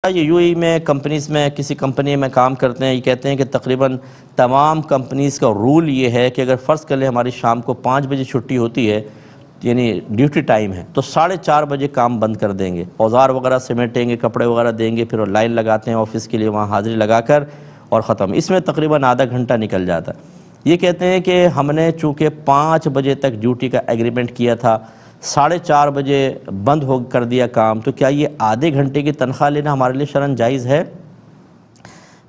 یہ U E میں companies میں کسی کمپنی میں کام کرتے ہیں، یہ کہتے ہیں کہ تقریباً تمام کمپنیز کا رول یہ ہے کہ اگر فرض کر لیں ہماری شام کو 5 بجے چھٹی ہوتی ہے، یعنی ڈیوٹی ٹائم ہے، تو 4:30 بجے کام بند کر دیں گے، اوزار وغیرہ سمیٹیں گے، کپڑے وغیرہ دیں گے، پھر وہ لائن لگاتے ہیں آفس کے لیے، وہاں حاضری لگا کر اور ختم۔ اس میں تقریباً آدھا گھنٹہ نکل جاتا ہے۔ یہ کہتے ہیں کہ ہم نے چونکہ 5 بجے تک ڈیوٹی کا ایگریمنٹ کیا تھا، 4:30 بجے بند ہو کر دیا کام، تو کیا یہ آدھے گھنٹے کی تنخواہ لینا ہمارے لیے شرعاً جائز ہے؟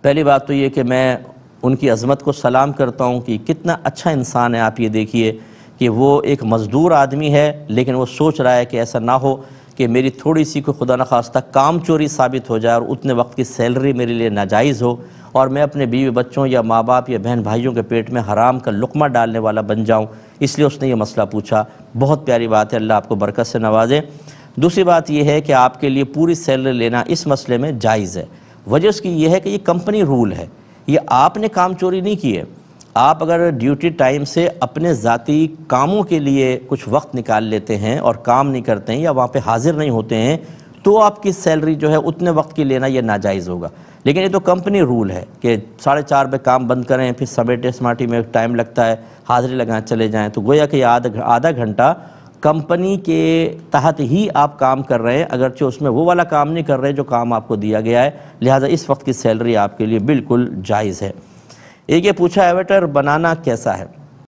پہلی بات تو یہ کہ میں ان کی عظمت کو سلام کرتا ہوں کہ کتنا اچھا انسان ہے۔ آپ یہ دیکھیے کہ وہ ایک مزدور آدمی ہے، لیکن وہ سوچ رہا ہے کہ ایسا نہ ہو کہ میری تھوڑی سی کو خدا نخواستہ کام چوری ثابت ہو جائے اور اتنے وقت کی سیلری میرے لیے ناجائز ہو اور میں اپنے بیوی بچوں یا ماں باپ یا بہن بھائیوں کے پیٹ میں حرام کا لقمہ ڈالنے والا بن جاؤں، اس لیے اس نے یہ مسئلہ پوچھا۔ بہت پیاری بات ہے، اللہ آپ کو برکت سے نوازے۔ دوسری بات یہ ہے کہ آپ کے لیے پوری سیلری لینا اس مسئلے میں جائز ہے۔ وجہ اس کی یہ ہے کہ یہ کمپنی رول ہے، یہ آپ نے کام چوری نہیں کیے۔ آپ اگر ڈیوٹی ٹائم سے اپنے ذاتی کاموں کے لیے کچھ وقت نکال لیتے ہیں اور کام نہیں کرتے ہیں یا وہاں پہ حاضر نہیں ہوتے ہیں، تو آپ کی سیلری جو ہے اتنے وقت کی لینا یہ ناجائز ہوگا۔ لیکن یہ تو کمپنی رول ہے کہ 4:30 پہ کام بند کریں، پھر سمیٹے سماٹی میں ٹائم لگتا ہے، حاضری لگائیں چلے جائیں، تو گویا کہ یہ آدھا گھنٹہ کمپنی کے تحت ہی آپ کام کر رہے ہیں، اگرچہ اس میں وہ والا کام نہیں کر رہے جو کام آپ کو دیا گیا ہے، لہٰذا اس وقت کی سیلری آپ کے لیے بالکل جائز ہے۔ ایک یہ پوچھا ایویٹر بنانا کیسا ہے؟